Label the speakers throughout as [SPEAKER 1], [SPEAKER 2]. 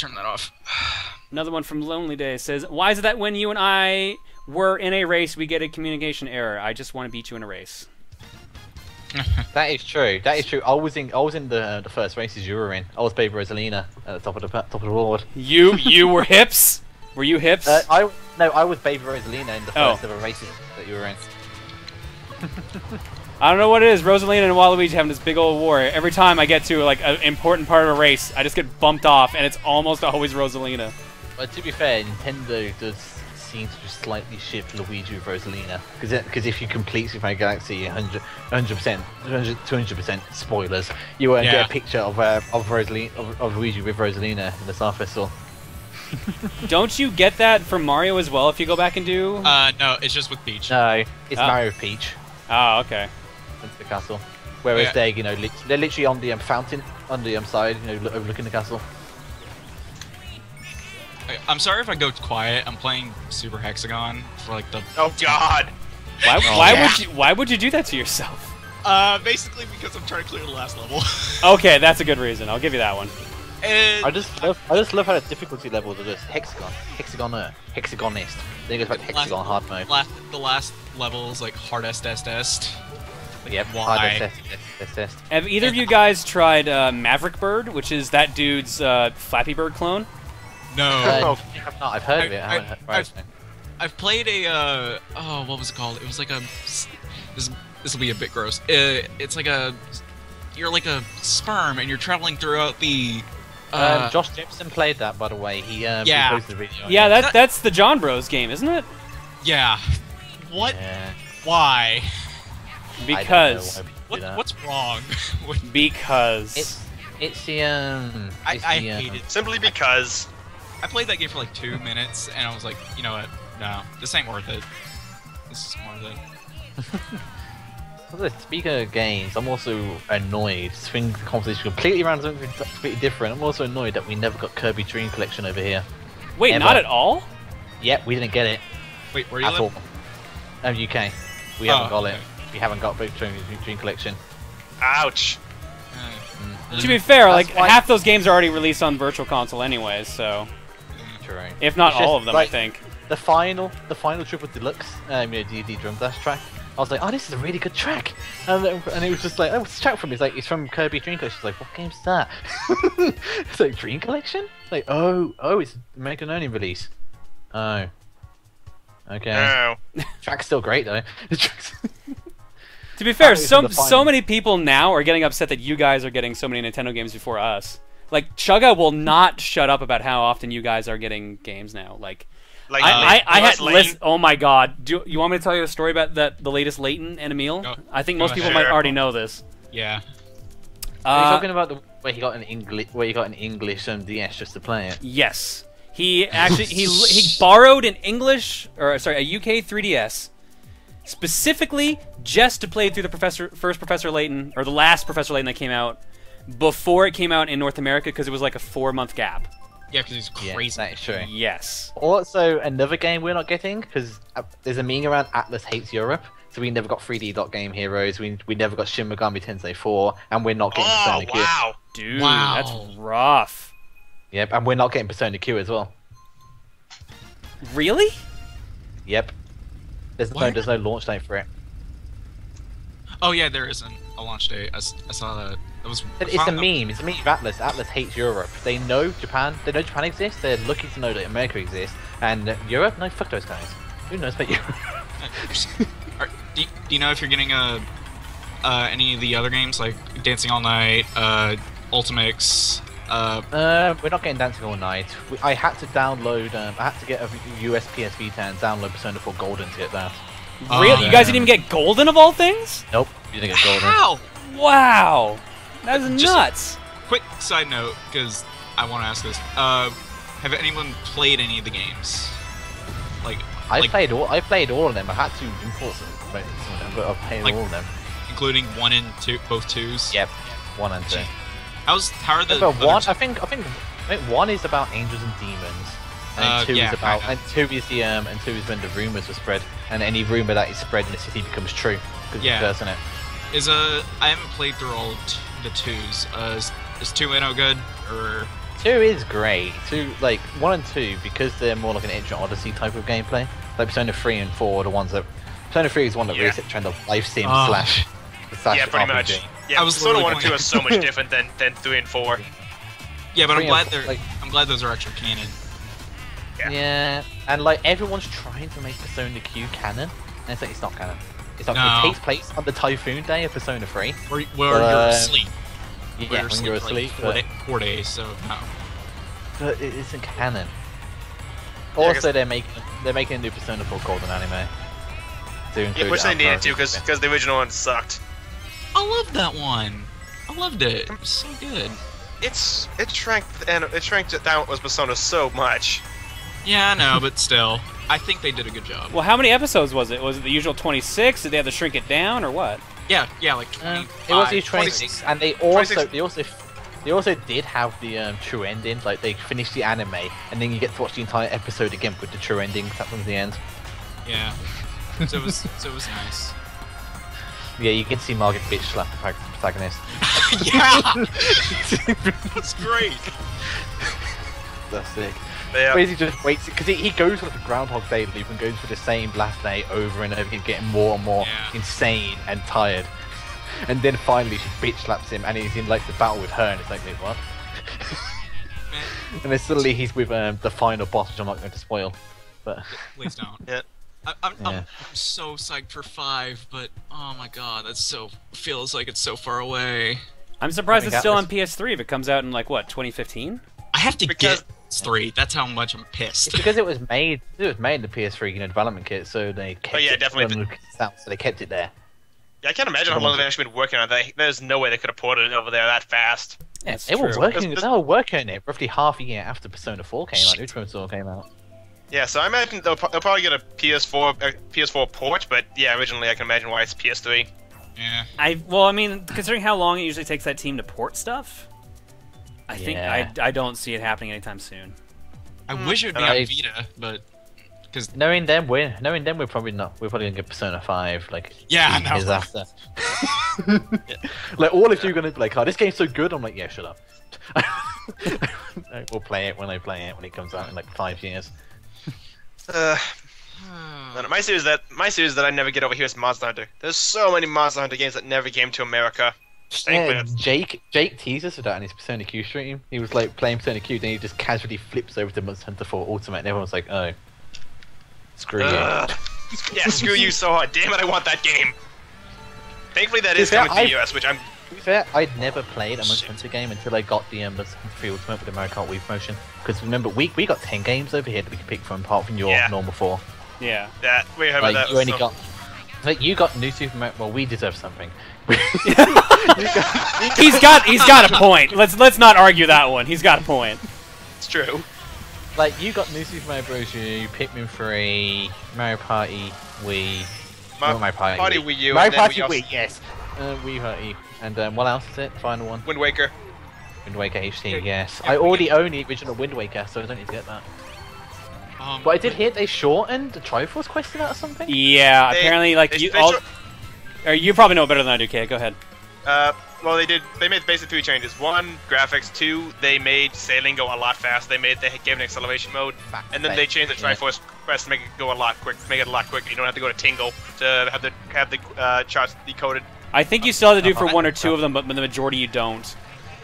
[SPEAKER 1] turn that off.
[SPEAKER 2] Another one from Lonely Day says, "Why is it that when you and I were in a race, we get a communication error? I just want to beat you in a race."
[SPEAKER 3] That is true. That is true. I was in the first races you were in. I was Baby Rosalina at the top of the board.
[SPEAKER 2] You were Hips? Were you Hips?
[SPEAKER 3] I was Baby Rosalina in the first ever races that you were in.
[SPEAKER 2] I don't know what it is. Rosalina and Waluigi having this big old war. Every time I get to like an important part of a race, I just get bumped off, and it's almost always Rosalina.
[SPEAKER 3] But to be fair, Nintendo does seem to just slightly shift Luigi with Rosalina, because if you complete Super Mario Galaxy 200% spoilers, you won't get a picture of Luigi with Rosalina in the Star Festival.
[SPEAKER 2] Don't you get that from Mario as well if you go back and do?
[SPEAKER 1] No, it's just with Peach.
[SPEAKER 3] No, it's Mario Peach.
[SPEAKER 2] Oh, okay.
[SPEAKER 3] Into the castle. Whereas they're literally on the fountain on the side, overlooking the castle.
[SPEAKER 1] I'm sorry if I go quiet. I'm playing Super Hexagon for like the.
[SPEAKER 4] Oh God!
[SPEAKER 2] Why would you do that to yourself?
[SPEAKER 1] Basically because I'm trying to clear the last level.
[SPEAKER 2] Okay, that's a good reason. I'll give you that one.
[SPEAKER 1] And
[SPEAKER 3] I just love how the difficulty levels are just hexagonist. Then it goes back to hexagon hard mode.
[SPEAKER 1] The last level is like hard est.
[SPEAKER 3] Yep,
[SPEAKER 1] why?
[SPEAKER 3] hard est.
[SPEAKER 2] Have either of you guys tried Maverick Bird, which is that dude's Flappy Bird clone?
[SPEAKER 1] No.
[SPEAKER 3] I've heard of it.
[SPEAKER 1] I've played a what was it called? It was like a this will be a bit gross. It's like you're like a sperm and you're traveling throughout the.
[SPEAKER 3] Josh Gibson played that, by the way. He posted a video.
[SPEAKER 2] Yeah, that's the John Bros game, isn't it?
[SPEAKER 1] Yeah. What?
[SPEAKER 3] Yeah.
[SPEAKER 1] Why?
[SPEAKER 2] Because.
[SPEAKER 1] What's wrong?
[SPEAKER 2] Because.
[SPEAKER 3] It's the
[SPEAKER 1] I hate it.
[SPEAKER 4] Simply because.
[SPEAKER 1] I played that game for like 2 minutes, and I was like, you know what? No, this ain't worth it. This is worth it.
[SPEAKER 3] Speaking of games, I'm also annoyed. Swing the conversation completely around something completely different. I'm also annoyed that we never got Kirby Dream Collection over here.
[SPEAKER 2] Wait,
[SPEAKER 3] Ever.
[SPEAKER 2] not at all?
[SPEAKER 3] Yep, we didn't get it.
[SPEAKER 1] Wait, where are you
[SPEAKER 3] at all. UK. We haven't got it.
[SPEAKER 1] Okay.
[SPEAKER 3] We haven't got Big Dream Collection.
[SPEAKER 4] Ouch.
[SPEAKER 2] To be fair, like half those games are already released on Virtual Console anyways, so.
[SPEAKER 3] True.
[SPEAKER 2] If not
[SPEAKER 3] It's
[SPEAKER 2] all
[SPEAKER 3] just,
[SPEAKER 2] of them,
[SPEAKER 3] like,
[SPEAKER 2] I think.
[SPEAKER 3] The final Triple Deluxe D&D Drum Dash track. I was like, oh, this is a really good track, and it was just like, oh, what's this track from? It's like, it's from Kirby Dream Collection. She's like, what game's that? It's like Dream Collection. Like, oh, it's American only release. Oh, okay.
[SPEAKER 4] No.
[SPEAKER 3] Track's still great though.
[SPEAKER 2] To be fair, so
[SPEAKER 3] final.
[SPEAKER 2] many people now are getting upset that you guys are getting so many Nintendo games before us. Like, Chugga will not shut up about how often you guys are getting games now. Like I had list. Oh my God! Do you want me to tell you a story about the latest Layton and Emil?
[SPEAKER 1] Go.
[SPEAKER 2] I think most people
[SPEAKER 4] Sure.
[SPEAKER 2] might already know this.
[SPEAKER 1] Yeah.
[SPEAKER 3] Are you talking about where you got an English DS just to play it?
[SPEAKER 2] Yes, he actually he borrowed an English a UK 3DS specifically just to play through the first Professor Layton or the last Professor Layton that came out before it came out in North America because it was like a 4-month gap.
[SPEAKER 1] Yeah, because he's crazy.
[SPEAKER 3] Yeah, that is true.
[SPEAKER 2] Yes.
[SPEAKER 3] Also, another game we're not getting, because there's a meme around Atlas hates Europe, so we never got 3D Dot Game Heroes, we never got Shin Megami Tensei 4, and we're not getting Persona Q.
[SPEAKER 4] Wow.
[SPEAKER 2] Dude,
[SPEAKER 1] Wow.
[SPEAKER 2] that's rough.
[SPEAKER 3] Yep, and we're not getting Persona Q as well.
[SPEAKER 2] Really?
[SPEAKER 3] Yep. There's no launch date for it.
[SPEAKER 1] Oh yeah, there isn't a launch date. I saw that.
[SPEAKER 3] It's a meme. It's a meme of Atlas. Atlas hates Europe. They know Japan. They know Japan exists. They're lucky to know that America exists. And Europe? No, fuck those guys. Who knows about Europe?
[SPEAKER 1] Do you know if you're getting any of the other games like Dancing All Night, Ultimix?
[SPEAKER 3] We're not getting Dancing All Night. I had to download. I had to get a US PS Vita and download Persona 4 Golden to get that.
[SPEAKER 2] Really? You guys didn't even get Golden of all things?
[SPEAKER 3] Nope. You didn't get Golden.
[SPEAKER 1] How?
[SPEAKER 2] Wow. That's
[SPEAKER 1] Just-
[SPEAKER 2] nuts.
[SPEAKER 1] Quick side note, because I want to ask this. Have anyone played any of the games?
[SPEAKER 3] I played all of them. I had to import some of them, but I've played all of them.
[SPEAKER 1] Including 1 and 2, both 2s?
[SPEAKER 3] Yep. 1 and 2.
[SPEAKER 1] How are the
[SPEAKER 3] But
[SPEAKER 1] other
[SPEAKER 3] 1,
[SPEAKER 1] two?
[SPEAKER 3] I think 1 is about angels and demons. And 2
[SPEAKER 1] yeah,
[SPEAKER 3] is about
[SPEAKER 1] kinda.
[SPEAKER 3] and 2 is the and 2 is when the rumors were spread, and any rumor that is spread in the city becomes true because
[SPEAKER 1] Yeah.
[SPEAKER 3] it's cursing it.
[SPEAKER 1] I haven't played through all of the 2s. Is 2 no good or?
[SPEAKER 3] 2 is great. 2, like 1 and 2, because they're more like an Ancient Odyssey type of gameplay. Like Persona 3 and 4 are the ones that. Persona 3 is one that really set the trend of life sim slash.
[SPEAKER 4] Yeah, pretty
[SPEAKER 3] RPG.
[SPEAKER 4] much. Yeah,
[SPEAKER 1] I was
[SPEAKER 4] Persona 1 and
[SPEAKER 1] literally
[SPEAKER 4] 2 are so much different than 3 and 4.
[SPEAKER 1] Yeah, but I'm
[SPEAKER 3] 3
[SPEAKER 1] glad
[SPEAKER 3] and
[SPEAKER 1] they're.
[SPEAKER 3] 4, like,
[SPEAKER 1] I'm glad those are actually canon.
[SPEAKER 4] Yeah.
[SPEAKER 3] And like everyone's trying to make Persona Q canon, and it's like it's not canon. It's not.
[SPEAKER 1] No.
[SPEAKER 3] It takes place on the Typhoon Day of Persona 3.
[SPEAKER 1] Where you're asleep.
[SPEAKER 3] Yeah,
[SPEAKER 1] Where
[SPEAKER 3] when you're asleep.
[SPEAKER 1] like 4 days, so no.
[SPEAKER 3] But it isn't canon.
[SPEAKER 4] Yeah,
[SPEAKER 3] Also, they're making a new Persona 4 Golden anime.
[SPEAKER 4] Yeah, which they needed to, because the original one sucked.
[SPEAKER 1] I love that one. I loved it. It was so good.
[SPEAKER 4] It shrank it down was Persona so much.
[SPEAKER 1] Yeah, I know, but still, I think they did a good job.
[SPEAKER 2] Well, how many episodes was it? Was it the usual 26? Did they have to shrink it down, or what?
[SPEAKER 1] Yeah, like 25.
[SPEAKER 3] It was these 26, and they also
[SPEAKER 4] 26.
[SPEAKER 3] they also did have the true ending. Like they finished the anime, and then you get to watch the entire episode again with the true ending that from the end.
[SPEAKER 1] Yeah. So it was nice.
[SPEAKER 3] Yeah, you get to see Margaret bitch slap the protagonist.
[SPEAKER 1] Yeah! That's great.
[SPEAKER 3] That's sick.
[SPEAKER 4] Yeah.
[SPEAKER 3] Basically just waits, because he goes for the Groundhog Day loop and goes for the same last day over and over again, getting more and more insane and tired. And then finally she bitch slaps him and he's in like the battle with her and it's like, wait, what? And then suddenly he's with the final boss, which I'm not going to spoil. But
[SPEAKER 1] Please don't.
[SPEAKER 4] Yeah.
[SPEAKER 1] I'm so psyched for 5, but oh my god, feels like it's so far away.
[SPEAKER 2] I'm surprised
[SPEAKER 3] I
[SPEAKER 2] it's
[SPEAKER 3] think
[SPEAKER 2] still
[SPEAKER 3] that
[SPEAKER 2] on PS3 if it comes out in like what, 2015?
[SPEAKER 1] I have to
[SPEAKER 4] Because-
[SPEAKER 1] get 3. That's how much I'm pissed.
[SPEAKER 3] it's because it was made in the PS3 development kit, so they kept
[SPEAKER 4] yeah,
[SPEAKER 3] it
[SPEAKER 4] definitely.
[SPEAKER 3] when it's out, so they kept it there.
[SPEAKER 4] Yeah, I can't imagine how long they've actually been working on it. There's no way they could have ported it over there that fast.
[SPEAKER 2] That's
[SPEAKER 3] They were
[SPEAKER 2] true.
[SPEAKER 3] working. They were working on it roughly half a year after Persona 4 came out. Ultimate Persona came out.
[SPEAKER 4] Yeah, so I imagine they'll probably get a PS4 port, but yeah, originally I can imagine why it's PS3.
[SPEAKER 1] Yeah.
[SPEAKER 2] Well, I mean, considering how long it usually takes that team to port stuff, I think I don't see it happening anytime soon.
[SPEAKER 1] I wish it would be on Vita, but because
[SPEAKER 3] Knowing them, we're probably not. We're probably gonna get Persona 5 like
[SPEAKER 1] Yeah, I know.
[SPEAKER 3] years after. Like all of you are gonna be like, "Oh, this game's so good." I'm like, "Yeah, shut up." We'll play it when I play it when it comes out in like 5 years.
[SPEAKER 4] No, my series that I never get over here is Monster Hunter. There's so many Monster Hunter games that never came to America. Thankfully,
[SPEAKER 3] Yeah, Jake teased us with that in his Persona Q stream. He was like playing Persona Q, then he just casually flips over to Monster Hunter 4 Ultimate, and everyone's like, "Oh, screw you."
[SPEAKER 4] Yeah, screw you so hard. Damn it, I want that game. Thankfully, that is coming to the US, which I'm.
[SPEAKER 3] To be fair, I'd never played a Monster Hunter game until I got the Monster Hunter 3 Ultimate with the Mario Kart Wii promotion. Because remember, we got 10 games over here that we could pick from, apart from your normal 4.
[SPEAKER 2] Yeah.
[SPEAKER 4] That we heard
[SPEAKER 3] Like
[SPEAKER 4] about that.
[SPEAKER 3] you only
[SPEAKER 4] so-
[SPEAKER 3] got, like you got New Super Mario. Well, we deserve something.
[SPEAKER 2] He's got a point. Let's not argue that one. He's got a point.
[SPEAKER 4] It's true.
[SPEAKER 3] Like you got New Super Mario Bros. U, Pikmin 3, Mario Party Wii, not Mario Party
[SPEAKER 4] Wii U,
[SPEAKER 3] Mario
[SPEAKER 4] and then
[SPEAKER 3] Party
[SPEAKER 4] we also-
[SPEAKER 3] Wii, yes. Wii Party, and what else is it? Final one.
[SPEAKER 4] Wind Waker.
[SPEAKER 3] Wind Waker HD,
[SPEAKER 1] Yeah,
[SPEAKER 3] yes.
[SPEAKER 1] yeah,
[SPEAKER 3] I
[SPEAKER 1] we
[SPEAKER 3] already
[SPEAKER 1] get-
[SPEAKER 3] own the original Wind Waker, so I don't need to get that.
[SPEAKER 1] Um,
[SPEAKER 3] But I did hear they shortened the Triforce quest to that or something.
[SPEAKER 2] Yeah.
[SPEAKER 4] They-
[SPEAKER 2] Apparently, like
[SPEAKER 4] they-
[SPEAKER 2] you
[SPEAKER 4] they
[SPEAKER 2] all.
[SPEAKER 4] shor-
[SPEAKER 2] Or you probably know better than I do, Kay. Go ahead.
[SPEAKER 4] Well, they made basically 3 changes. 1, graphics. 2, they made sailing go a lot faster. They gave an acceleration mode, and then they changed the Triforce quest to make it go a lot quicker. You don't have to go to Tingle to have the charts decoded.
[SPEAKER 2] I think you still have to do for 1 or 2 of them, but the majority you don't.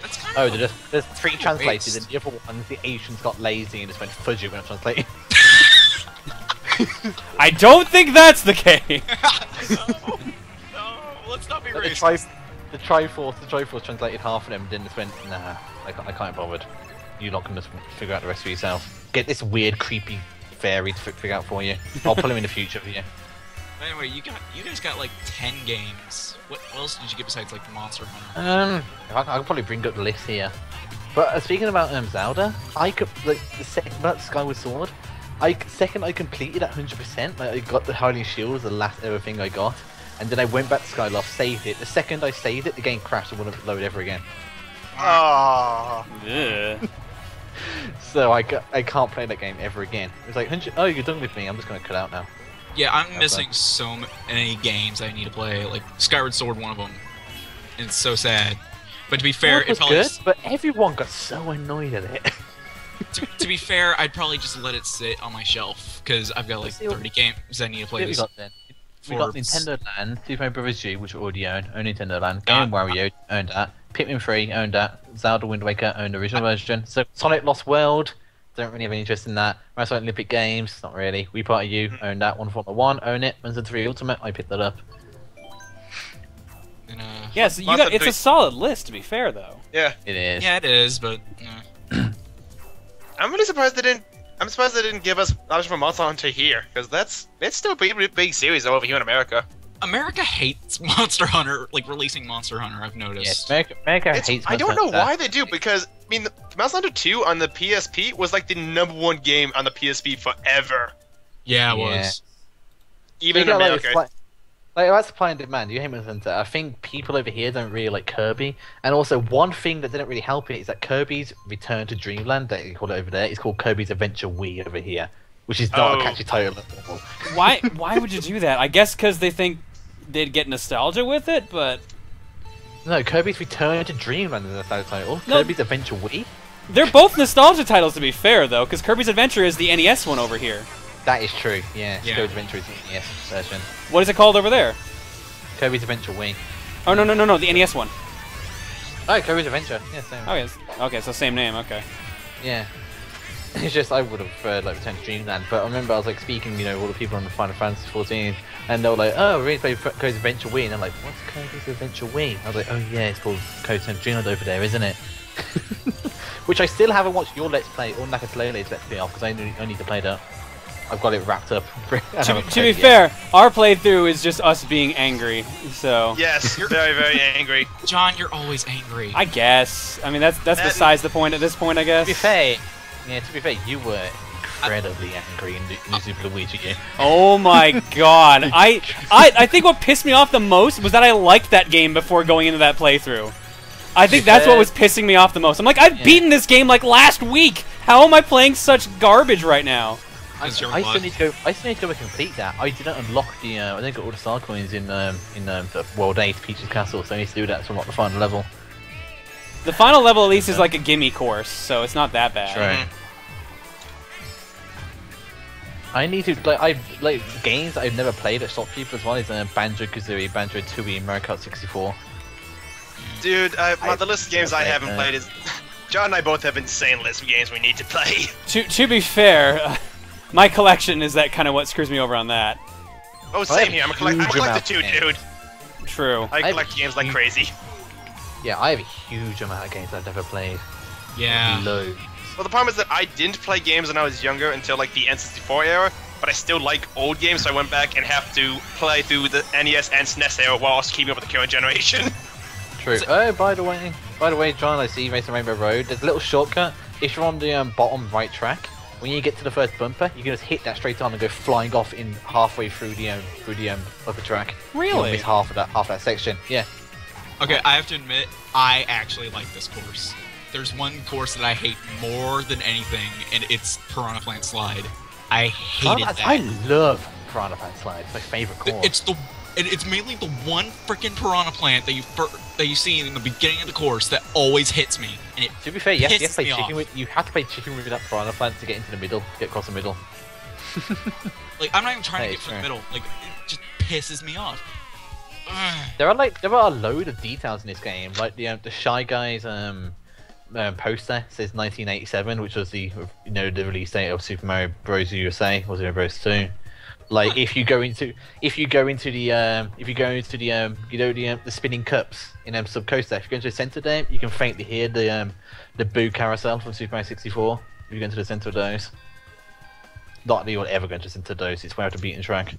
[SPEAKER 1] that's kind
[SPEAKER 3] Oh,
[SPEAKER 1] of
[SPEAKER 3] there's 3 translated, and the other ones, the Asians got lazy and just went fudge it when I translated.
[SPEAKER 2] I don't think that's the case.
[SPEAKER 1] no, let's not be
[SPEAKER 3] But
[SPEAKER 1] racist.
[SPEAKER 3] the Triforce translated half of them, then just went, nah, I can't be bothered. You're not gonna figure out the rest for yourself. Get this weird, creepy fairy to figure out for you. I'll pull him in the future for you.
[SPEAKER 1] Anyway, you guys got like 10 games. What else did you get besides like Monster Hunter?
[SPEAKER 3] I can probably bring up the list here. But speaking about Zelda, I could like the second about Skyward Sword. Second I completed at 100%. Like I got the Hylian Shield was the last ever thing I got, and then I went back to Skyloft, saved it. The second I saved it, the game crashed and wouldn't load ever again.
[SPEAKER 4] Oh.
[SPEAKER 2] Ugh.
[SPEAKER 3] So I can't play that game ever again. It was like 100. Oh, you're done with me. I'm just gonna cut out now.
[SPEAKER 1] Yeah, I'm missing so many games I need to play. Like Skyward Sword, one of them. And it's so sad. But to be fair,
[SPEAKER 3] It was
[SPEAKER 1] probably
[SPEAKER 3] good, but everyone got so annoyed at it.
[SPEAKER 1] to be fair, I'd probably just let it sit on my shelf because I've got like 30 games I need to play
[SPEAKER 3] We
[SPEAKER 1] this.
[SPEAKER 3] got then. We got Nintendo Land, Super Mario Bros. U, which we already own Nintendo Land. Game Wario owned that. Pikmin 3 owned that. Zelda Wind Waker owned the original version. So Sonic Lost World, don't really have any interest in that. Mario Olympic Games, not really. Wii Party U owned that. One Formula 1 own it. Monster 3 Ultimate, I picked that up.
[SPEAKER 1] And,
[SPEAKER 2] Yeah, so you got, it's a solid list, to be fair, though.
[SPEAKER 4] Yeah.
[SPEAKER 3] It is.
[SPEAKER 1] yeah, it is, but
[SPEAKER 4] I'm really surprised they didn't. I'm surprised they didn't give us option for Monster Hunter here, because it's still a pretty big series over here in America.
[SPEAKER 1] America hates Monster Hunter, like releasing Monster Hunter. I've noticed.
[SPEAKER 3] Yes, America hates
[SPEAKER 4] I don't know
[SPEAKER 3] Monster Hunter.
[SPEAKER 4] why they do, because I mean, Monster Hunter 2 on the PSP was like the #1 game on the PSP forever.
[SPEAKER 1] Yeah, it was.
[SPEAKER 4] Even in
[SPEAKER 3] You got,
[SPEAKER 4] America.
[SPEAKER 3] Like that's supply and demand. You hate Monster Hunter. I think people over here don't really like Kirby, and also one thing that didn't really help it is that Kirby's Return to Dreamland, that you call it over there, is called Kirby's Adventure Wii over here, which is not a catchy title at all.
[SPEAKER 2] Why would you do that? I guess because they think they'd get nostalgia with it, but
[SPEAKER 3] No, Kirby's Return to Dreamland is the title.
[SPEAKER 2] No.
[SPEAKER 3] Kirby's Adventure Wii.
[SPEAKER 2] they're both nostalgia titles, to be fair, though, because Kirby's Adventure is the NES one over here.
[SPEAKER 3] That is true. Yeah,
[SPEAKER 1] Yeah.
[SPEAKER 3] Kirby's Adventure is the NES version.
[SPEAKER 2] What is it called over there?
[SPEAKER 3] Kirby's Adventure Wii.
[SPEAKER 2] Oh, no, the NES one.
[SPEAKER 3] Oh, Kirby's Adventure. Yeah, same.
[SPEAKER 2] Oh, yes. Okay, so same name, okay.
[SPEAKER 3] Yeah. It's just I would have preferred like Return to Dreamland, but I remember I was like speaking, all the people on the Final Fantasy 14, and they were like, "Oh, we really play Kirby's Adventure Wii," and I'm like, "What's Kirby's Adventure Wii?" I was like, "Oh yeah, it's called Return to Dreamland over there, isn't it?" Which I still haven't watched your Let's Play or Nakatale's Let's Play off because I need to play that. I've got it wrapped up.
[SPEAKER 2] To be fair, our playthrough is just us being angry, so...
[SPEAKER 4] Yes, you're very, very angry.
[SPEAKER 1] John, you're always angry.
[SPEAKER 2] I guess. I mean, that's besides the point at this point, I guess.
[SPEAKER 3] To be fair, you were incredibly angry in the Super Luigi game.
[SPEAKER 2] Oh my god. I think what pissed me off the most was that I liked that game before going into that playthrough. I think that's what was pissing me off the most. I'm like, I've beaten this game like last week! How am I playing such garbage right now?
[SPEAKER 3] I still need to go and complete that. I didn't unlock the I didn't get all the star coins in the World 8 Peach's Castle, so I need to do that to unlock the final level.
[SPEAKER 2] The final level at least is like a gimme course, so it's not that bad.
[SPEAKER 3] Right. I need to like games that I've never played at Shopkeeper as well is Banjo-Kazooie, Banjo-Tooie, Mario Kart 64.
[SPEAKER 4] Dude, the list of games I haven't played is... John and I both have insane list of games we need to play.
[SPEAKER 2] To be fair, my collection is that kind of what screws me over on that.
[SPEAKER 4] Oh, same here. I'm a collector too, dude.
[SPEAKER 2] True.
[SPEAKER 4] I collect games like crazy.
[SPEAKER 3] Yeah, I have a huge amount of games I've never played.
[SPEAKER 1] Yeah.
[SPEAKER 3] Loads.
[SPEAKER 4] Well, the problem is that I didn't play games when I was younger until like the N64 era, but I still like old games, so I went back and have to play through the NES and SNES era while also keeping up with the current generation.
[SPEAKER 3] True. Oh, by the way, John, I see you racing Rainbow Road. There's a little shortcut. If you're on the bottom right track, when you get to the first bumper, you can just hit that straight on and go flying off in halfway through the upper track.
[SPEAKER 2] Really?
[SPEAKER 3] You'll miss half that section. Yeah.
[SPEAKER 1] Okay, I have to admit, I actually like this course. There's one course that I hate more than anything, and it's Piranha Plant Slide. I hated that.
[SPEAKER 3] I love Piranha Plant Slide. It's my favorite course.
[SPEAKER 1] It's mainly the one freaking Piranha Plant that you see in the beginning of the course that always hits me. And it
[SPEAKER 3] to be fair, you have to play
[SPEAKER 1] pisses me
[SPEAKER 3] chicken
[SPEAKER 1] off.
[SPEAKER 3] with. You have to play chicken with that Piranha Plant to get into the middle, get across the middle.
[SPEAKER 1] Like, I'm not even trying
[SPEAKER 3] That
[SPEAKER 1] to get
[SPEAKER 3] is
[SPEAKER 1] from the
[SPEAKER 3] true.
[SPEAKER 1] middle. Like, it just pisses me off. Ugh.
[SPEAKER 3] There are a load of details in this game, like the Shy Guys poster says 1987, which was the the release date of Super Mario Bros. USA or Mario Bros. 2. Like if you go into the spinning cups in Subcoaster, if you go into the center there, you can faintly hear the Boo carousel from Super Mario 64. If you go into the center of those, not that you'll ever go into the center of those. It's way out the beaten track.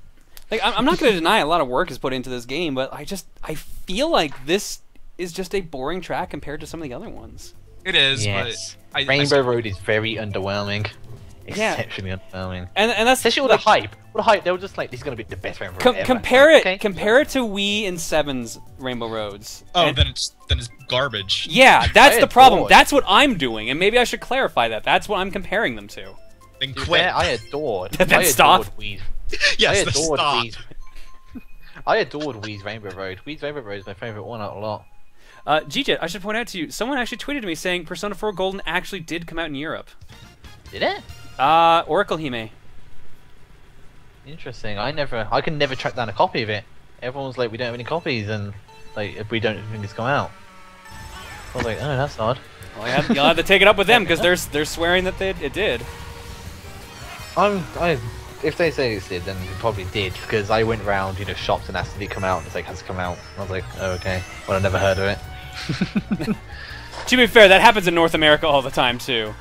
[SPEAKER 2] Like, I'm not going to deny a lot of work is put into this game, but I feel like this is just a boring track compared to some of the other ones.
[SPEAKER 1] It is,
[SPEAKER 3] Yes.
[SPEAKER 1] but
[SPEAKER 3] Rainbow Road is very underwhelming.
[SPEAKER 2] Yeah.
[SPEAKER 3] Exceptionally underwhelming.
[SPEAKER 2] And that's
[SPEAKER 3] Especially with the hype. With the hype, they were just like, this is going to be the best Rainbow Road ever.
[SPEAKER 2] compare it
[SPEAKER 3] Okay.
[SPEAKER 2] compare it to Wii and 7's Rainbow Roads.
[SPEAKER 1] oh,
[SPEAKER 2] And-
[SPEAKER 1] then it's garbage.
[SPEAKER 2] yeah, that's
[SPEAKER 3] I
[SPEAKER 2] the problem.
[SPEAKER 3] adore it.
[SPEAKER 2] That's what I'm doing, and maybe I should clarify that. That's what I'm comparing them to.
[SPEAKER 1] Then
[SPEAKER 3] To be
[SPEAKER 1] quit.
[SPEAKER 3] fair, I adored.
[SPEAKER 2] Then
[SPEAKER 3] I
[SPEAKER 2] stop.
[SPEAKER 3] adored Wii.
[SPEAKER 1] Yes,
[SPEAKER 3] I
[SPEAKER 1] then
[SPEAKER 3] adored
[SPEAKER 1] stop.
[SPEAKER 3] Wii's. I adored Wii's Rainbow Road. Wii's Rainbow Road is my favourite one out of a lot.
[SPEAKER 2] GJ, I should point out to you, someone actually tweeted to me saying Persona 4 Golden actually did come out in Europe.
[SPEAKER 3] Did it?
[SPEAKER 2] Oracle Hime.
[SPEAKER 3] Interesting. I can never track down a copy of it. Everyone's like, we don't have any copies, and like, if we don't think it's come out. I was like, oh, that's odd.
[SPEAKER 2] Well, you'll have to take it up with them because they're swearing that it did.
[SPEAKER 3] If they say it did, then it probably did, because I went around, shops and asked did it come out, and it's like, has it come out? And I was like, oh, okay. Well, I never heard of it.
[SPEAKER 2] To be fair, that happens in North America all the time too.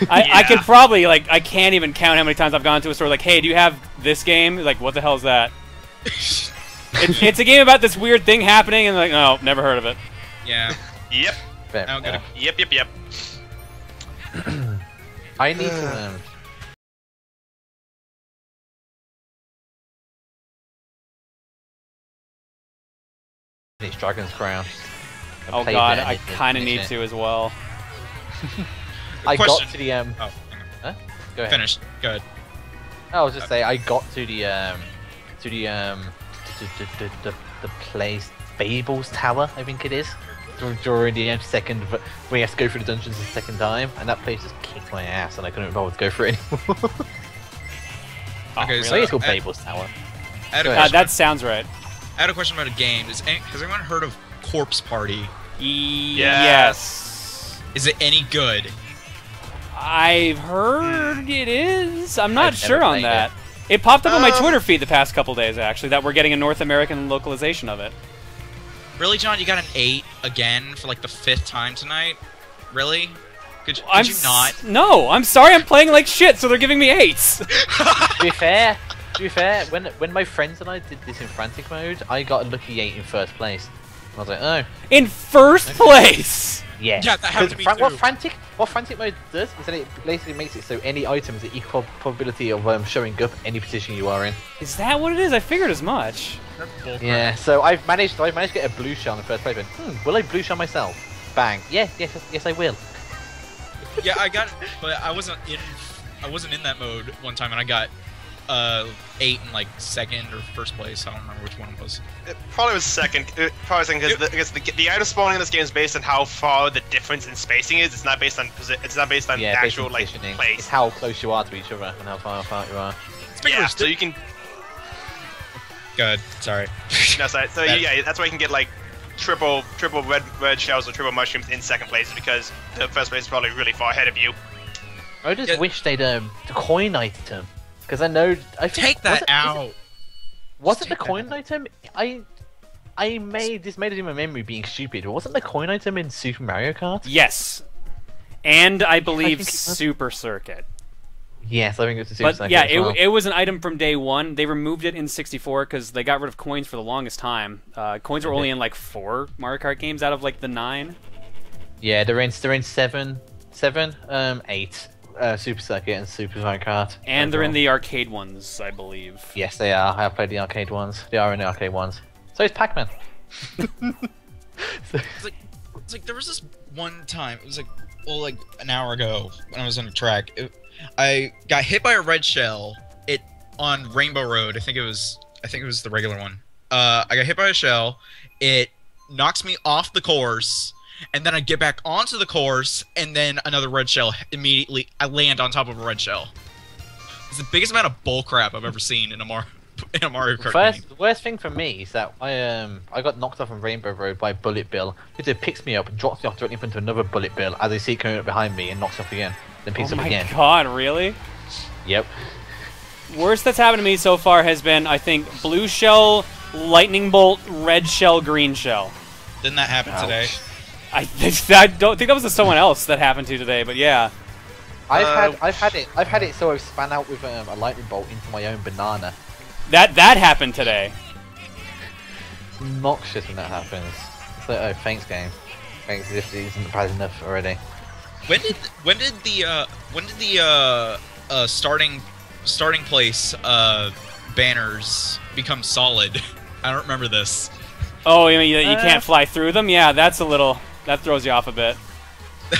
[SPEAKER 2] I could probably I can't even count how many times I've gone to a store like, hey, do you have this game? Like, what the hell is that? It's a game about this weird thing happening, and like, no, never heard of it.
[SPEAKER 1] Yeah.
[SPEAKER 4] Yep.
[SPEAKER 3] Fair.
[SPEAKER 4] Yep.
[SPEAKER 3] I need to. It's Dragon's Crown.
[SPEAKER 2] Oh god, I kind of need to as well.
[SPEAKER 3] I got
[SPEAKER 1] Question.
[SPEAKER 3] to the
[SPEAKER 1] Oh, hang on.
[SPEAKER 3] Huh? Go ahead.
[SPEAKER 1] Finished. Good.
[SPEAKER 3] I was just saying, I got to the place Fable's Tower, I think it is. During the second, we have to go through the dungeons the second time, and that place just kicked my ass, and I couldn't bother to go through it anymore.
[SPEAKER 1] Okay,
[SPEAKER 3] I
[SPEAKER 1] so
[SPEAKER 3] think it's called Fable's Tower.
[SPEAKER 1] I had a question.
[SPEAKER 2] That sounds right.
[SPEAKER 1] I had a question about a game. Has anyone heard of Corpse Party?
[SPEAKER 2] Yes.
[SPEAKER 1] Is it any good?
[SPEAKER 2] I've heard it is. I'm not
[SPEAKER 3] I've
[SPEAKER 2] sure
[SPEAKER 3] never
[SPEAKER 2] on
[SPEAKER 3] played
[SPEAKER 2] that. It popped up on my Twitter feed the past couple days, actually, that we're getting a North American localization of it.
[SPEAKER 1] Really, John? You got an 8 again for like the 5th time tonight? Really? Could you not?
[SPEAKER 2] No, I'm sorry. I'm playing like shit, so they're giving me 8s.
[SPEAKER 3] To be fair, when my friends and I did this in Frantic mode, I got a lucky 8 in first place. I was like, oh.
[SPEAKER 2] In first place.
[SPEAKER 3] Yeah.
[SPEAKER 1] Yeah, that happened to me too.
[SPEAKER 3] What Frantic mode does is that it basically makes it so any item is an equal probability of showing up any position you are in.
[SPEAKER 2] Is that what it is? I figured as much.
[SPEAKER 3] Yeah. So I've managed to get a blue shell in the first place. Will I blue shell myself? Bang. Yes, I will.
[SPEAKER 1] Yeah, I got it, but I wasn't in that mode one time, and I got 8 in like second or first place. I don't remember which one it was.
[SPEAKER 4] It probably was second. Because the item spawning in this game is based on how far the difference in spacing is. It's not based on actual like place.
[SPEAKER 3] It's how close you are to each other and how far apart you are.
[SPEAKER 4] Yeah, so you can.
[SPEAKER 1] Good. Sorry.
[SPEAKER 4] No, sorry. So yeah, that's why you can get like triple red shells or triple mushrooms in second place, because the first place is probably really far ahead of you.
[SPEAKER 3] I just wish they'd the coin item, because I think
[SPEAKER 1] Take that out.
[SPEAKER 3] Was it the coin item? I made it in my memory being stupid. Wasn't the coin item in Super Mario Kart?
[SPEAKER 2] Yes. And I believe
[SPEAKER 3] think it was.
[SPEAKER 2] Super Circuit.
[SPEAKER 3] Yes, I think it's a Super Circuit.
[SPEAKER 2] But yeah,
[SPEAKER 3] as well.
[SPEAKER 2] it was an item from day one. They removed it in 64 because they got rid of coins for the longest time. Coins were only in like 4 Mario Kart games out of like the 9.
[SPEAKER 3] Yeah, they're in 7, 8. Super Circuit and Super Mario Kart.
[SPEAKER 2] And they're in the arcade ones, I believe.
[SPEAKER 3] Yes, they are. I have played the arcade ones. They are in the arcade ones. So is Pac-Man.
[SPEAKER 1] It's like there was this one time. It was like an hour ago when I was on a track. I got hit by a red shell. On Rainbow Road. I think it was the regular one. I got hit by a shell. It knocks me off the course. And then I get back onto the course, and then another red shell immediately. I land on top of a red shell. It's the biggest amount of bullcrap I've ever seen in a Mario Kart game.
[SPEAKER 3] The worst thing for me is that I got knocked off on Rainbow Road by Bullet Bill. It picks me up and drops me off directly into another Bullet Bill as I see it coming up behind me and knocks off again. Then picks up again.
[SPEAKER 2] Oh my god, really?
[SPEAKER 3] Yep.
[SPEAKER 2] Worst that's happened to me so far has been, I think, blue shell, lightning bolt, red shell, green shell.
[SPEAKER 1] Didn't that happen today?
[SPEAKER 2] I don't think that was to someone else that happened to today, but yeah.
[SPEAKER 3] I've had it so I've span out with a lightning bolt into my own banana.
[SPEAKER 2] That happened today.
[SPEAKER 3] It's noxious when that happens. It's like, oh, thanks game. Thanks if it isn't bad enough already.
[SPEAKER 1] When did the starting place banners become solid? I don't remember this.
[SPEAKER 2] Oh, you mean you can't fly through them? Yeah, that's a little. That throws you off a bit.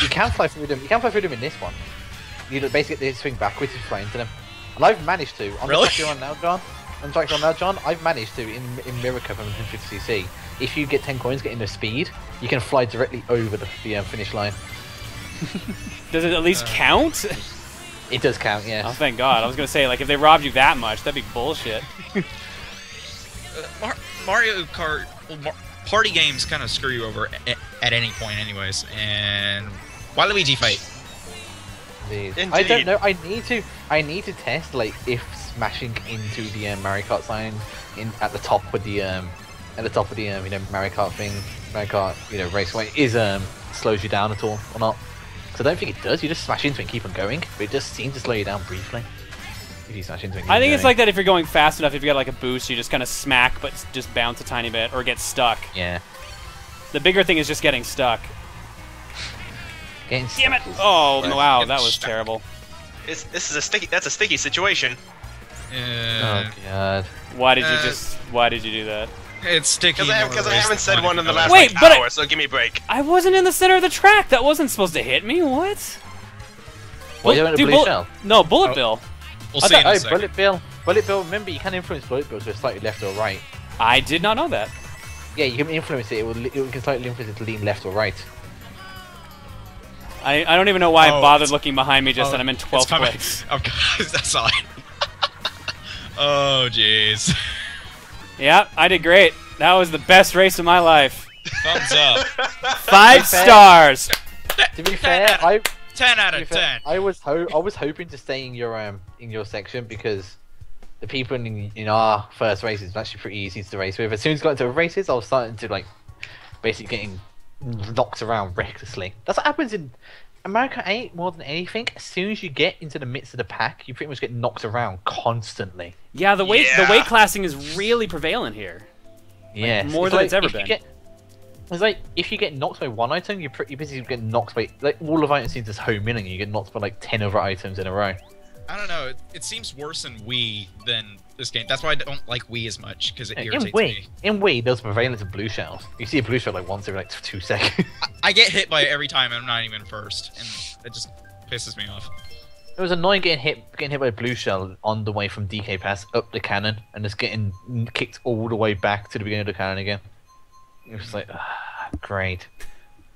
[SPEAKER 3] You can fly through them. You can fly through them in this one. You basically swing backwards and fly into them. And I've managed to. On
[SPEAKER 1] Really?
[SPEAKER 3] the track you're on now, John, And like on now, John, I've managed to in Mirror Cup and 150cc. If you get 10 coins, get enough speed, you can fly directly over the finish line.
[SPEAKER 2] Does it at least count?
[SPEAKER 3] It does count, yes.
[SPEAKER 2] Oh, thank God. I was gonna say, like, if they robbed you that much, that'd be bullshit.
[SPEAKER 1] Mario Kart, party games kind of screw you over at any point, anyways. And Waluigi fight.
[SPEAKER 3] Indeed. I don't know. I need to test like if smashing into the Mario Kart sign at the top with the you know, Mario Kart thing, Mario Kart raceway is slows you down at all or not. So I don't think it does. You just smash into it and keep on going, but it just seems to slow you down briefly. If you smash into it.
[SPEAKER 2] I think it's like that if you're going fast enough. If you got like a boost, you just kind of smack, but just bounce a tiny bit or get stuck.
[SPEAKER 3] Yeah.
[SPEAKER 2] The bigger thing is just getting stuck.
[SPEAKER 3] Damn
[SPEAKER 2] it! Oh wow, that was terrible.
[SPEAKER 4] This is a sticky. That's a sticky situation.
[SPEAKER 3] Oh God.
[SPEAKER 2] Why did you do that?
[SPEAKER 1] It's sticky.
[SPEAKER 4] Because I haven't said one in the last hour, so give me a break.
[SPEAKER 2] I wasn't in the center of the track. That wasn't supposed to hit me. What?
[SPEAKER 3] Well, you went to Blue Shell?
[SPEAKER 2] No, Bullet Bill.
[SPEAKER 1] We'll see in a second.
[SPEAKER 3] Bullet Bill. Bullet Bill. Remember, you can influence Bullet Bill to slightly left or right.
[SPEAKER 2] I did not know that.
[SPEAKER 3] Yeah, you can influence it. It can slightly influence it to lean left or right.
[SPEAKER 2] I don't even know why I bothered looking behind me just and I'm in 12th place.
[SPEAKER 1] Oh God, that's all. Oh jeez.
[SPEAKER 2] Yeah, I did great. That was the best race of my life.
[SPEAKER 1] Thumbs up.
[SPEAKER 2] 5 stars.
[SPEAKER 3] To be fair,
[SPEAKER 1] 10 out of 10.
[SPEAKER 3] I was hoping to stay in your section because the people in our first races were actually pretty easy to race with. As soon as I got into races, I was starting to like basically getting knocked around recklessly. That's what happens in America 8 more than anything. As soon as you get into the midst of the pack, you pretty much get knocked around constantly.
[SPEAKER 2] Yeah, the weight classing is really prevalent here.
[SPEAKER 3] Yeah,
[SPEAKER 2] like, more than it's ever been.
[SPEAKER 3] It's like if you get knocked by one item, you're pretty busy getting knocked by like all of items seem to home in, and you get knocked by like 10 other items in a row.
[SPEAKER 1] I don't know. It seems worse in Wii than this game. That's why I don't like Wii as much because it irritates me.
[SPEAKER 3] In Wii, there's prevalence of blue shells. You see a blue shell like once every like 2 seconds.
[SPEAKER 1] I get hit by it every time, and I'm not even first, and it just pisses me off.
[SPEAKER 3] It was annoying getting hit by a blue shell on the way from DK Pass up the cannon, and just getting kicked all the way back to the beginning of the cannon again. It was like, great.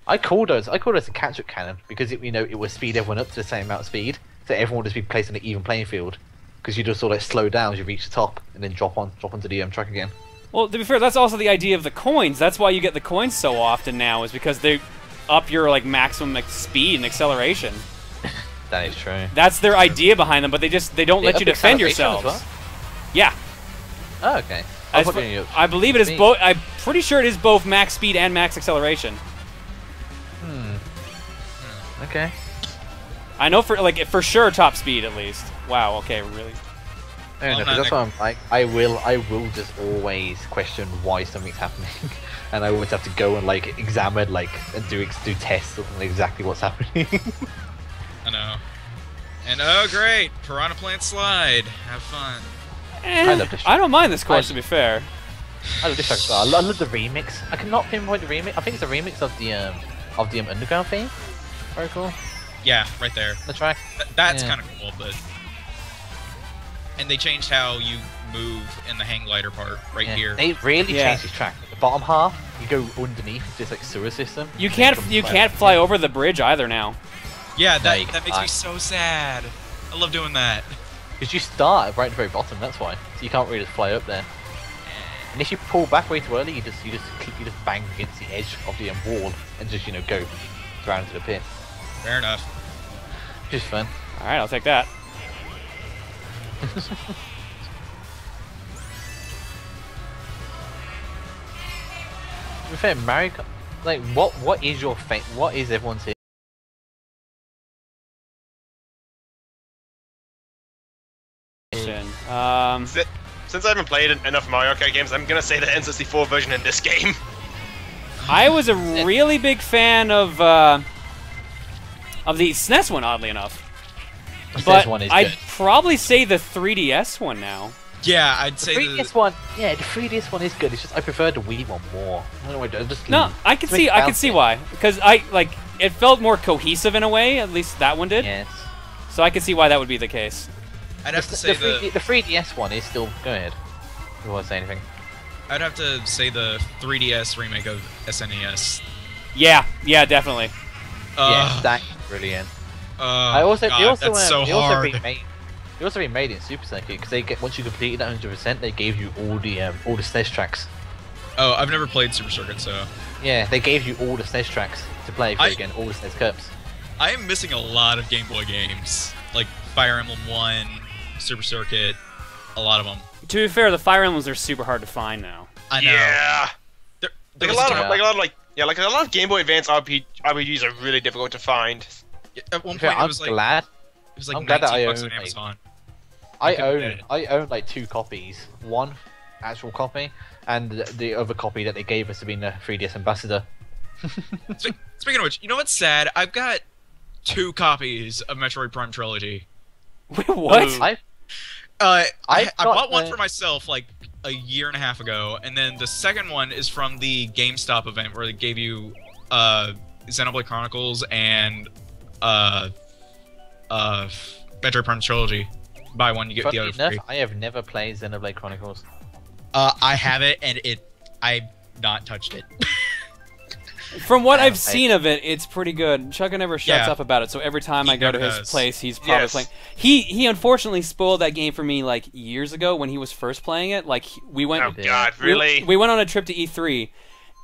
[SPEAKER 3] I called us a catch-up cannon because it would speed everyone up to the same amount of speed. So everyone would just be placed on an even playing field, because you just sort of like slow down as you reach the top, and then drop onto the track again.
[SPEAKER 2] Well, to be fair, that's also the idea of the coins. That's why you get the coins so often now, is because they up your like maximum speed and acceleration.
[SPEAKER 3] That is true.
[SPEAKER 2] That's their idea behind them, but they don't let you defend yourselves.
[SPEAKER 3] Well?
[SPEAKER 2] Yeah.
[SPEAKER 3] Oh, okay.
[SPEAKER 2] I believe it is both. I'm pretty sure it is both max speed and max acceleration.
[SPEAKER 3] Okay.
[SPEAKER 2] I know for sure top speed at least. Wow. Okay. Really.
[SPEAKER 3] That's why I'm like I will just always question why something's happening, and I always have to go and like examine and do tests on exactly what's happening.
[SPEAKER 1] I know. And oh great, Piranha Plant Slide. Have fun.
[SPEAKER 2] I don't mind this course to be fair.
[SPEAKER 3] I love this track. I love the remix. I cannot pinpoint the remix. I think it's a remix of the underground theme. Very cool.
[SPEAKER 1] Yeah, right there.
[SPEAKER 3] The track.
[SPEAKER 1] That's kind of cool, but and they changed how you move in the hang glider part here.
[SPEAKER 3] They really changed this track. The bottom half, you go underneath this like sewer system.
[SPEAKER 2] You can't fly over the bridge either now.
[SPEAKER 1] Yeah, that makes me so sad. I love doing that.
[SPEAKER 3] Because you start right at the very bottom, that's why. So you can't really just fly up there. And if you pull back way too early, you just bang against the edge of the wall and just go down into the pit.
[SPEAKER 1] Fair enough.
[SPEAKER 3] Just fun.
[SPEAKER 2] All right, I'll take that.
[SPEAKER 3] To be fair, Mario Kart, like what is your what is everyone's here?
[SPEAKER 4] Since I haven't played enough Mario Kart games, I'm gonna say the N64 version in this game.
[SPEAKER 2] I was a really big fan of the SNES one, oddly enough. But I'd probably say the 3DS one now.
[SPEAKER 1] Yeah, I'd say
[SPEAKER 3] the 3DS one. Yeah, the 3DS one is good. It's just I prefer the Wii one more. I don't know.
[SPEAKER 2] I can see why. Because it felt more cohesive in a way. At least that one did.
[SPEAKER 3] Yes.
[SPEAKER 2] So I can see why that would be the case.
[SPEAKER 1] I'd have to say
[SPEAKER 3] the 3DS one is still. Go ahead. before I say anything.
[SPEAKER 1] I'd have to say the 3DS remake of SNES.
[SPEAKER 2] Yeah, definitely.
[SPEAKER 3] Yeah, that's brilliant.
[SPEAKER 1] God, that's so hard.
[SPEAKER 3] They also remade it in Super Circuit because once you completed that 100%, they gave you all the stage tracks.
[SPEAKER 1] Oh, I've never played Super Circuit, so.
[SPEAKER 3] Yeah, they gave you all the stage tracks to play through again, all the stage cups.
[SPEAKER 1] I am missing a lot of Game Boy games, like Fire Emblem 1, Super Circuit, a lot of them.
[SPEAKER 2] To be fair, the Fire Emblems are super hard to find now.
[SPEAKER 1] I know.
[SPEAKER 4] Yeah.
[SPEAKER 1] There
[SPEAKER 4] a lot of Game Boy Advance RPGs are really difficult to find.
[SPEAKER 1] At one point, it was like
[SPEAKER 3] glad
[SPEAKER 1] $19
[SPEAKER 3] that I
[SPEAKER 1] on
[SPEAKER 3] own,
[SPEAKER 1] Amazon.
[SPEAKER 3] I own like 2 copies. One actual copy, and the other copy that they gave us to be the 3DS Ambassador.
[SPEAKER 1] Speaking of which, you know what's sad? I've got 2 copies of Metroid Prime Trilogy.
[SPEAKER 2] Wait, what?
[SPEAKER 1] I bought one for myself like a year and a half ago, and then the second one is from the GameStop event where they gave you Xenoblade Chronicles and Metroid Prime Trilogy. Buy one, you get the other free.
[SPEAKER 3] I have never played Xenoblade Chronicles.
[SPEAKER 1] I have it, and I've not touched it.
[SPEAKER 2] From what I've seen of it, it's pretty good. Chugga never shuts up about it, so every time I go to his place, he's probably playing. He unfortunately spoiled that game for me like years ago when he was first playing it. Like we went.
[SPEAKER 4] Oh God, really?
[SPEAKER 2] We went on a trip to E3,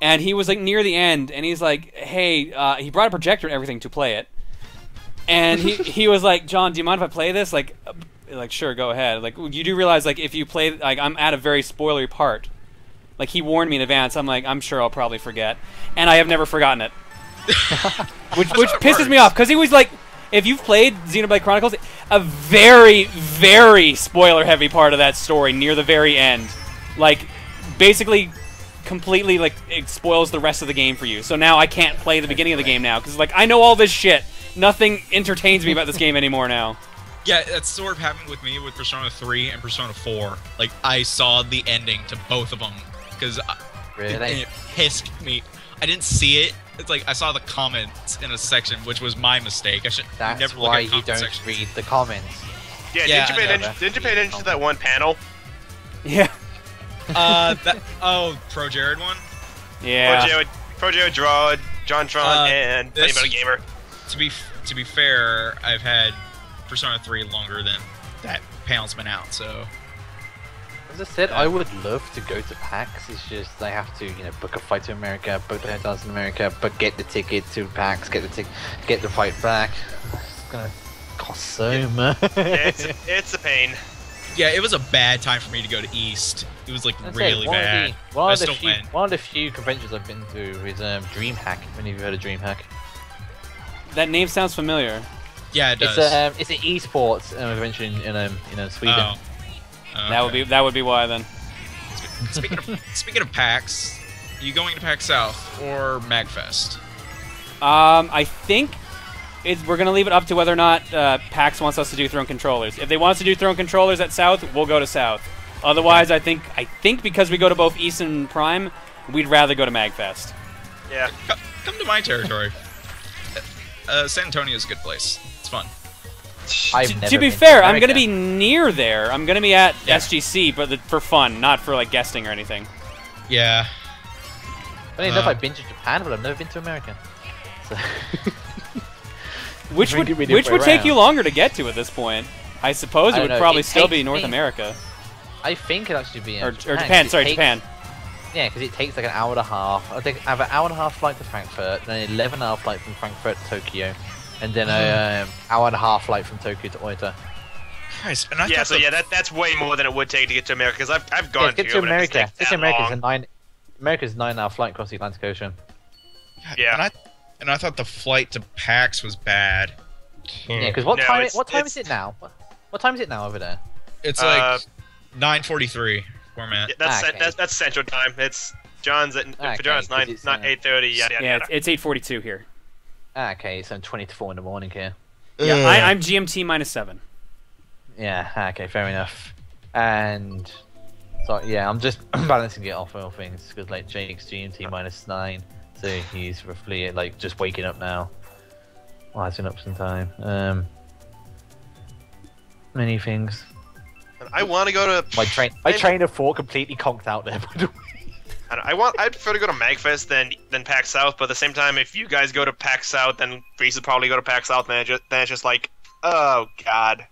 [SPEAKER 2] and he was like near the end, and he's like, "Hey," he brought a projector and everything to play it, and he was like, "John, do you mind if I play this?" Like, sure, go ahead. Like, you do realize like if you play, like, I'm at a very spoilery part. Like, he warned me in advance. I'm like, I'm sure I'll probably forget. And I have never forgotten it. which pisses me off. Because he was like, if you've played Xenoblade Chronicles, a very, very spoiler-heavy part of that story near the very end. Like, basically, completely, like, it spoils the rest of the game for you. So now I can't play the beginning of the game now. Because, like, I know all this shit. Nothing entertains me about this game anymore now.
[SPEAKER 1] Yeah, that's sort of happened with me with Persona 3 and Persona 4. Like, I saw the ending to both of them. Because it pissed me. I didn't see it. It's like I saw the comments in a section, which was my mistake. I should never look at comment sections.
[SPEAKER 3] Don't read the comments.
[SPEAKER 4] Yeah, didn't you pay attention to that one panel?
[SPEAKER 2] Yeah.
[SPEAKER 1] Pro Jared one.
[SPEAKER 2] Yeah.
[SPEAKER 4] Pro Jared, Draw, John Tron, and Funny Metal Gamer.
[SPEAKER 1] To be fair, I've had Persona 3 longer than that panel's been out, so.
[SPEAKER 3] As I said, I would love to go to PAX. It's just I have to, book a flight to America, book the hotels in America, but get the ticket to PAX, get the flight back. It's gonna cost so much.
[SPEAKER 4] Yeah, it's a pain.
[SPEAKER 1] Yeah, it was a bad time for me to go to East. It was like really bad.
[SPEAKER 3] One of the few conventions I've been to is DreamHack. Have you heard of DreamHack?
[SPEAKER 2] That name sounds familiar.
[SPEAKER 1] Yeah, it does.
[SPEAKER 3] It's an esports convention in Sweden.
[SPEAKER 1] Oh.
[SPEAKER 2] Okay. That would be why then.
[SPEAKER 1] Speaking of PAX, are you going to PAX South or MagFest?
[SPEAKER 2] I think we're gonna leave it up to whether or not PAX wants us to do Throne Controllers. If they want us to do Throne Controllers at South, we'll go to South. Otherwise, I think because we go to both East and Prime, we'd rather go to MagFest.
[SPEAKER 4] Yeah.
[SPEAKER 1] Come to my territory. San Antonio is a good place. It's fun.
[SPEAKER 2] To be fair, I'm going to be near there. I'm going to be at SGC, but for fun, not for like guesting or anything.
[SPEAKER 1] Yeah.
[SPEAKER 3] I don't know if I've been to Japan, but I've never been to America. So
[SPEAKER 2] which would take you longer to get to at this point? I suppose it would probably still be North America.
[SPEAKER 3] I think it'd actually be
[SPEAKER 2] or Japan. Sorry, Japan.
[SPEAKER 3] Yeah, because it takes like an hour and a half. I think I have an hour and a half flight to Frankfurt, then an 11-hour flight from Frankfurt to Tokyo. And then an hour and a half flight from Tokyo to Oita.
[SPEAKER 1] Nice. And
[SPEAKER 4] that's way more than it would take to get to America. Because I've gone
[SPEAKER 3] to America. Get to America. America's a 9-hour flight across the Atlantic Ocean.
[SPEAKER 4] Yeah.
[SPEAKER 1] And I thought the flight to PAX was bad.
[SPEAKER 3] Yeah, because what time is it now? What time is it now over there?
[SPEAKER 1] It's like 9:43 where I'm at.
[SPEAKER 4] Yeah, that's Central Time. It's John's at for John's 8:30.
[SPEAKER 2] Yeah, it's 8:42 here.
[SPEAKER 3] Okay, so 20 to 4 in the morning here.
[SPEAKER 2] Yeah, I'm GMT -7.
[SPEAKER 3] Yeah, okay, fair enough. And so yeah, I'm just balancing it off all things because like Jake's GMT -9, so he's roughly like just waking up now. Well, it's been up some time. Many things.
[SPEAKER 4] I want to go to
[SPEAKER 3] My train of 4 completely conked out there. By the way.
[SPEAKER 4] I'd prefer to go to MagFest than PAX South, but at the same time, if you guys go to PAX South, then Reese would probably go to PAX South, then it's just like, oh god.